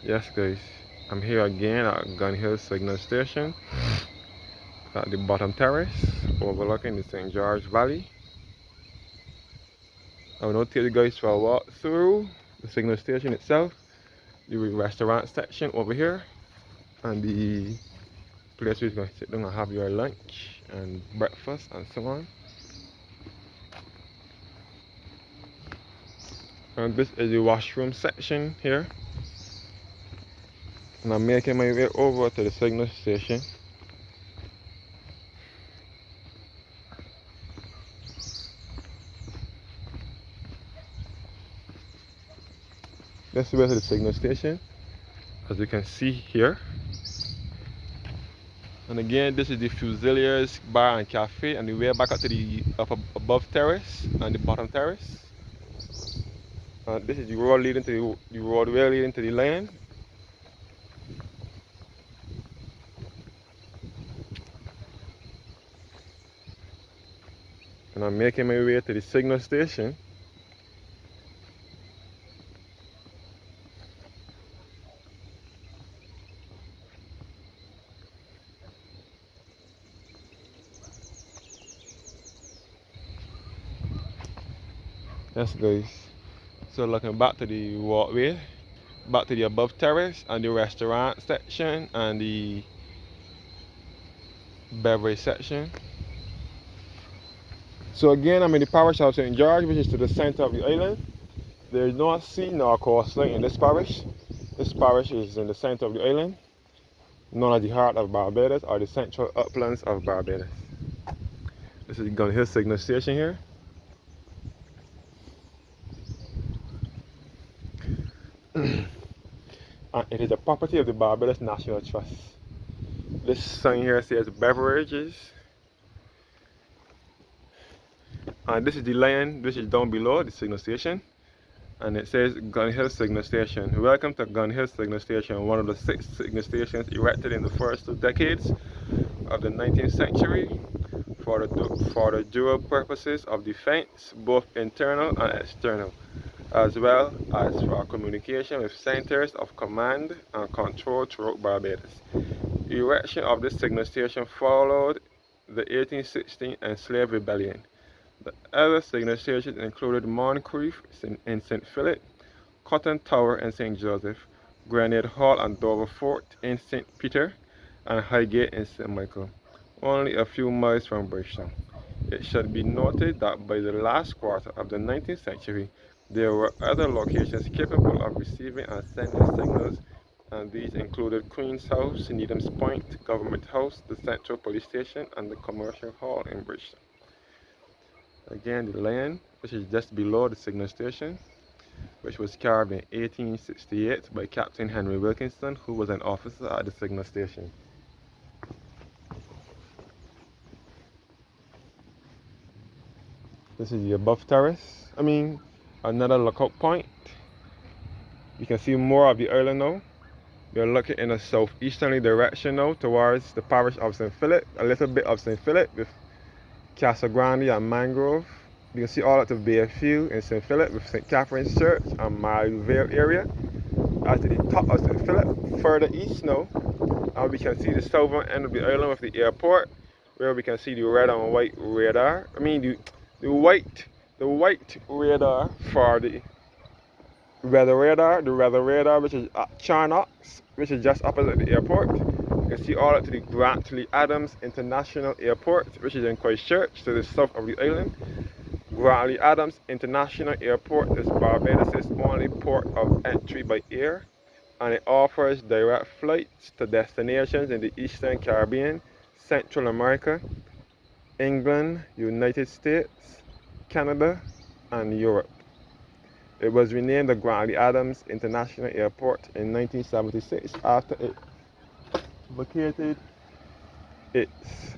Yes guys, I'm here again at Gun Hill Signal Station at the bottom terrace overlooking the St. George Valley. I will now take you guys for a walk through the signal station itself, the restaurant section over here, and the place where you can sit down and have your lunch and breakfast and so on. And this is the washroom section here. And I'm making my way over to the signal station. This is where to the signal station, as you can see here. And again, this is the Fusiliers Bar and Cafe, and we are back up to the above terrace and the bottom terrace. This is the road leading to the roadway leading to the land. And I'm making my way to the signal station. Yes guys, so looking back to the walkway, back to the above terrace and the restaurant section and the beverage section. So again, I'm in the parish of St. George, which is to the center of the island. There is no sea nor coastline in this parish. This parish is in the center of the island, known as the heart of Barbados or the central uplands of Barbados. This is Gun Hill Signal Station here. And it is the property of the Barbados National Trust. This sign here says beverages. And this is the line which is down below the signal station. And it says Gun Hill Signal Station. Welcome to Gun Hill Signal Station, one of the 6 signal stations erected in the first 2 decades of the 19th century for the dual purposes of defense, both internal and external, as well as for communication with centers of command and control throughout Barbados. The erection of this signal station followed the 1816 Enslaved Rebellion. The other signal stations included Moncrief in St. Philip, Cotton Tower in St. Joseph, Grenade Hall and Dover Fort in St. Peter, and Highgate in St. Michael, only a few miles from Bridgetown. It should be noted that by the last quarter of the 19th century, there were other locations capable of receiving and sending signals, and these included Queen's House, Needham's Point, Government House, the Central Police Station, and the Commercial Hall in Bridgetown. Again, the land, which is just below the signal station, which was carved in 1868 by Captain Henry Wilkinson, who was an officer at the signal station. This is the above terrace. Another lookout point. You can see more of the island now. We are looking in a southeasterly direction now towards the parish of St. Philip, a little bit of St. Philip with Casa Grande and Mangrove. You can see all at the Bayfield in St. Philip with St. Catherine's Church and Vale area. At the top of St. Philip, further east now, and we can see the southern end of the island with the airport, where we can see the red and white radar. The white radar for the weather radar, which is at Charnox, which is just opposite the airport. You can see all up to the Grantley Adams International Airport, which is in Christchurch, to the south of the island. Grantley Adams International Airport is Barbados' only port of entry by air, and it offers direct flights to destinations in the Eastern Caribbean, Central America, England, United States, Canada, and Europe. It was renamed the Grantley Adams International Airport in 1976 after it vacated its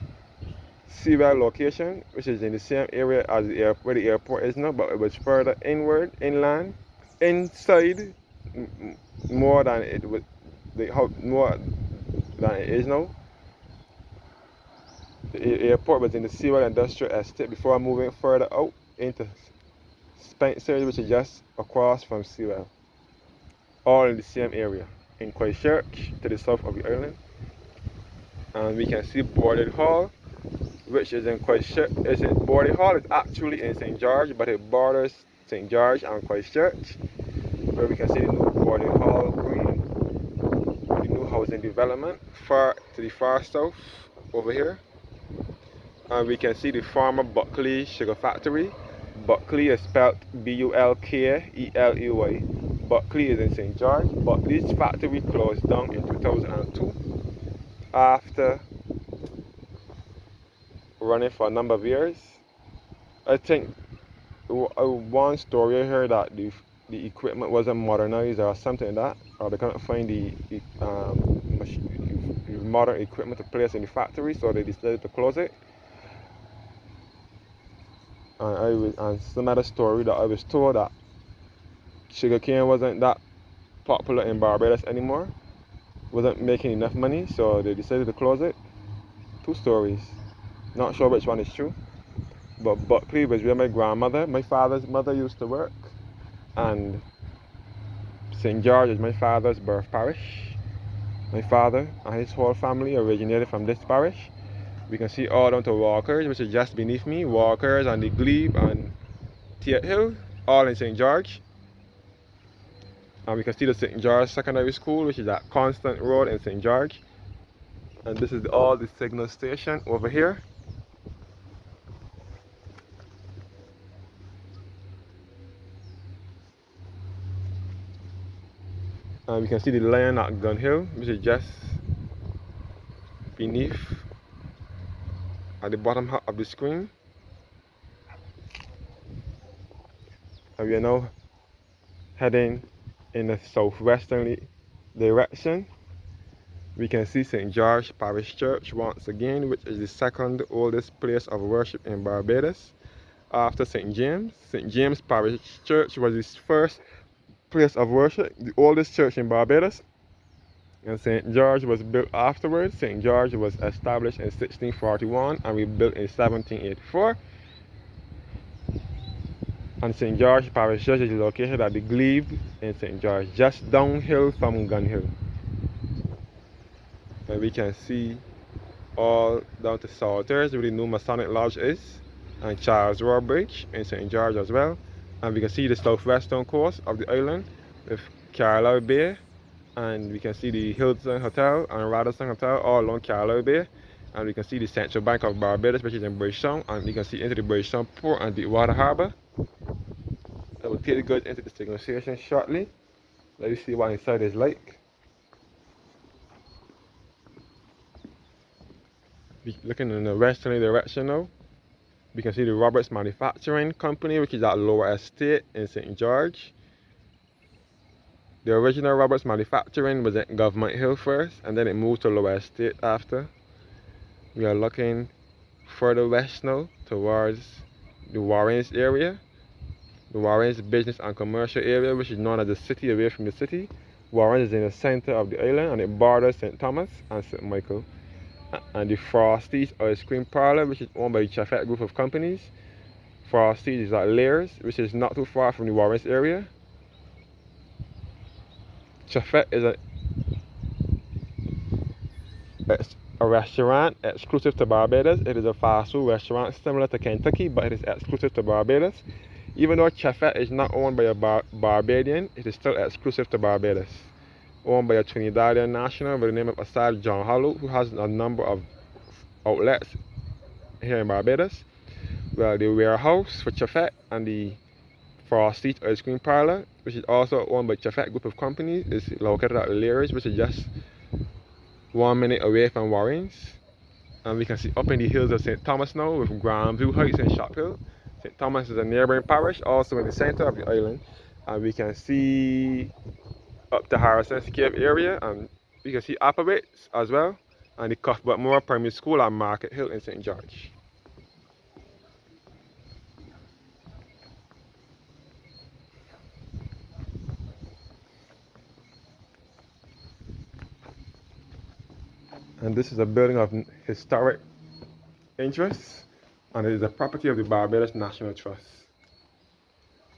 Sewell location, which is in the same area as where the airport is now, but it was further inside more than it is now. The airport was in the Sewell Industrial Estate before moving further out into Spencer, which is just across from Sewell, all in the same area. in Christchurch to the south of the island. And we can see Boarded Hall, which is in Christchurch. Boarded Hall is actually in St. George, but it borders St. George and Christchurch, where we can see the new Boarded Hall Green, the new housing development far to the far south over here. And we can see the former Buckley Sugar Factory. Buckley is spelled Bulkley. Buckley is in St. George. Buckley's factory closed down in 2002 after running for a number of years. I think one story I heard that the equipment wasn't modernized or something like that, or they couldn't find the modern equipment to place in the factory, so they decided to close it. And some other story that I was told that sugarcane wasn't that popular in Barbados anymore, wasn't making enough money, so they decided to close it. Two stories, not sure which one is true. But Buckley was where my grandmother, my father's mother, used to work, and St. George is my father's birth parish. My father and his whole family originated from this parish. We can see all down to Walkers, which is just beneath me. Walkers and the Glebe and Tate Hill, all in St. George. And we can see the St. George Secondary School, which is at Constant Road in St. George. And this is all the signal station over here. And we can see the Lion at Gun Hill, which is just beneath at the bottom half of the screen. And we are now heading in a southwesterly direction. We can see St. George Parish Church once again, which is the second oldest place of worship in Barbados after St. James. St. James Parish Church was the first place of worship, the oldest church in Barbados. And St. George was built afterwards. St. George was established in 1641 and rebuilt in 1784. And St. George Parish Church is located at the Glebe in St. George, just downhill from Gun Hill. And we can see all down to Salters where the new Masonic Lodge is, and Charles Royal Bridge in St. George as well. And we can see the southwestern coast of the island with Carlisle Bay. And we can see the Hilton Hotel and Radisson Hotel all along Carlisle Bay. And we can see the Central Bank of Barbados, which is in Bridgetown. And we can see into the Bridgetown Port and Deepwater Harbour. I will take the goods into the signal station shortly. Let you see what inside is like. Looking in the westerly direction now, we can see the Roberts Manufacturing Company, which is at Lower Estate in St. George. The original Roberts Manufacturing was at Government Hill first, and then it moved to Lower Estate after. We are looking further west now towards the Warrens area. The Warrens business and commercial area, which is known as the city away from the city. Warrens is in the center of the island and it borders St. Thomas and St. Michael. And the Frosty's ice cream parlor, which is owned by the Chaffet group of companies. Frosty's is at Layers, which is not too far from the Warrens area. Chaffet is a restaurant exclusive to Barbados. It is a fast food restaurant similar to Kentucky, but it is exclusive to Barbados. Even though Chaffet is not owned by a Barbadian, it is still exclusive to Barbados. Owned by a Trinidadian national by the name of Asad John Hollow, who has a number of outlets here in Barbados. Well, the warehouse for Chaffet and the Frosty's ice cream parlor, which is also owned by Chaffet group of companies, is located at Layers, which is just 1 minute away from Warrens. And we can see up in the hills of St. Thomas now with Grandview Heights and Shop Hill. St. Thomas is a neighboring parish, also in the center of the island. And we can see up to Harrison's Cave area, and we can see Applebates as well, and the Cuthbert Moore Primary School at Market Hill in St. George. And this is a building of historic interest, and it is a property of the Barbados National Trust.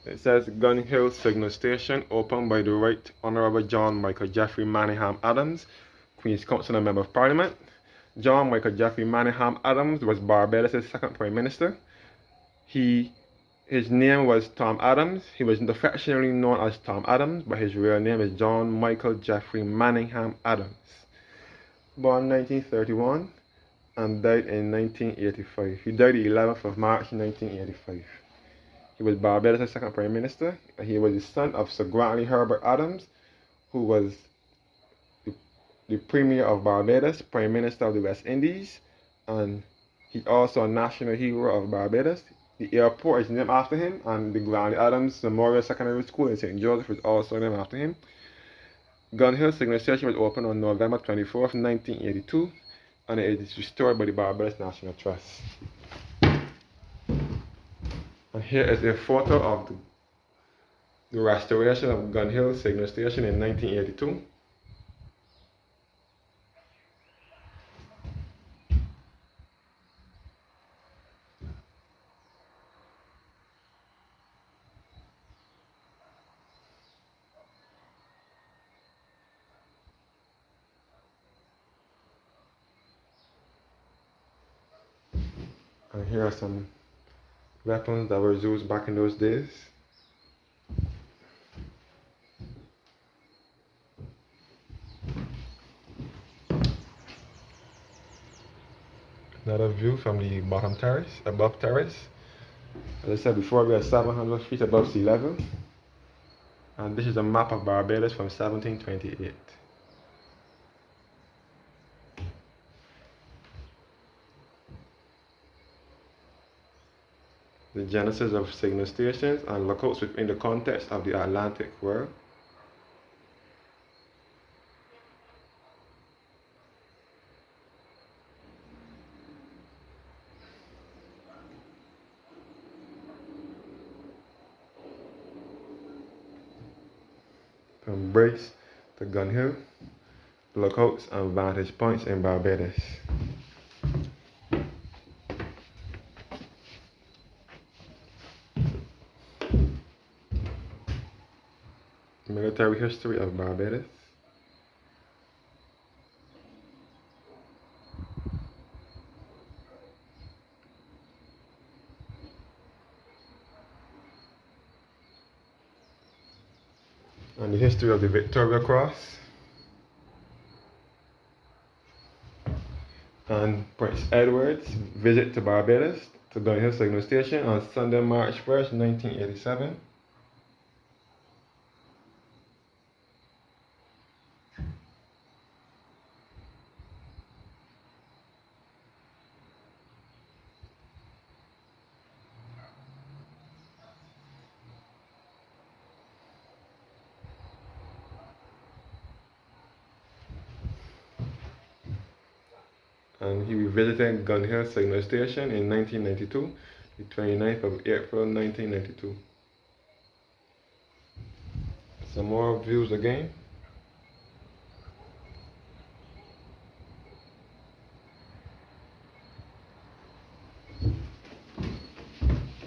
It says Gun Hill Signal Station opened by the Right Honourable John Michael Jeffrey Manningham Adams, Queen's Counsel and Member of Parliament. John Michael Jeffrey Manningham Adams was Barbados' second Prime Minister. His name was Tom Adams. He was affectionately known as Tom Adams, but his real name is John Michael Jeffrey Manningham Adams. Born 1931 and died in 1985. He died the 11th of March 1985. He was Barbados' second Prime Minister, and he was the son of Sir Grantley Herbert Adams, who was the Premier of Barbados, Prime Minister of the West Indies, and he's also a national hero of Barbados. The airport is named after him, and the Grantley Adams Memorial Secondary School in St. Joseph is also named after him. Gun Hill Signal Station was opened on November 24th, 1982, and it is restored by the Barbados National Trust. And here is a photo of the restoration of Gun Hill Signal Station in 1982. And here are some weapons that were used back in those days. Another view from the bottom terrace, above terrace. As I said before, we are 700 feet above sea level. And this is a map of Barbados from 1728. The genesis of signal stations and lookouts within the context of the Atlantic world. From Brace to Gun Hill, lookouts and vantage points in Barbados. Military history of Barbados. And the history of the Victoria Cross. And Prince Edward's visit to Barbados to Gun Hill Signal Station on Sunday, March 1st, 1987. And he visited Gun Hill Signal Station in 1992, the 29th of April 1992. Some more views again.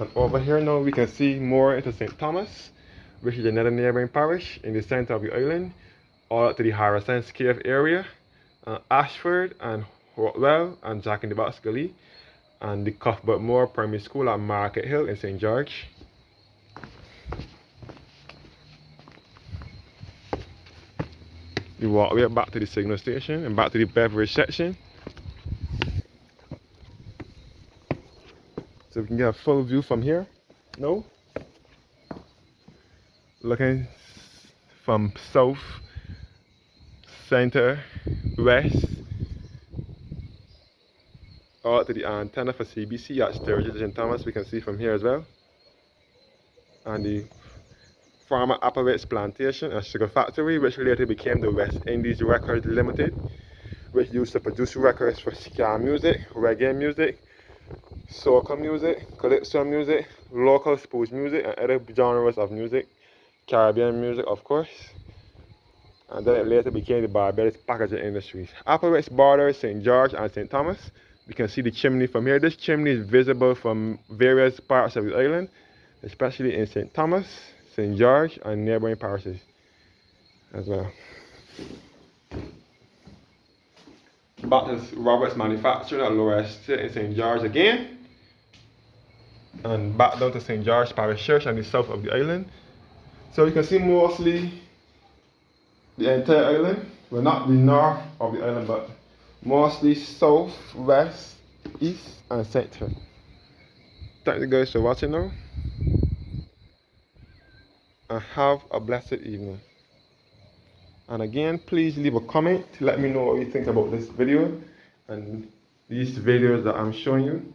And over here now we can see more into St. Thomas, which is another neighboring parish in the center of the island, all up to the Harrison's Cave area, Ashford and Hotwell and Jack in the Box Gully, and the Cuthbert Moore Primary School at Market Hill in St. George. We walk way back to the signal station and back to the beverage section. So we can get a full view from here. No? Looking from south, center, west, all to the antenna for CBC at Sturgis and St. Thomas, we can see from here as well. And the Farmer Applewaite's plantation and sugar factory, which later became the West Indies Records Limited, which used to produce records for ska music, reggae music, soca music, calypso music, local spooge music, and other genres of music, Caribbean music of course. And then it later became the Barbados packaging industries. Applewaite's borders St. George and St. Thomas. You can see the chimney from here. This chimney is visible from various parts of the island. especially in St. Thomas, St. George, and neighboring parishes as well. Baptist Roberts Manufacturing at Lower Estate in St. George again. And back down to St. George Parish Church on the south of the island. So you can see mostly the entire island. Well, not the north of the island, but mostly south, west, east, and central. Thank you guys for watching now. And have a blessed evening. And again, please leave a comment to let me know what you think about this video and these videos that I'm showing you.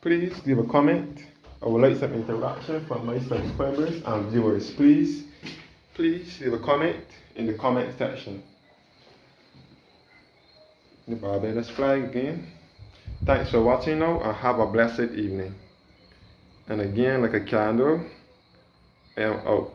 Please leave a comment. I would like some interaction from my subscribers and viewers. Please leave a comment in the comment section. The Barbados flag again. Thanks for watching now and have a blessed evening. And again, like a candle, I am out.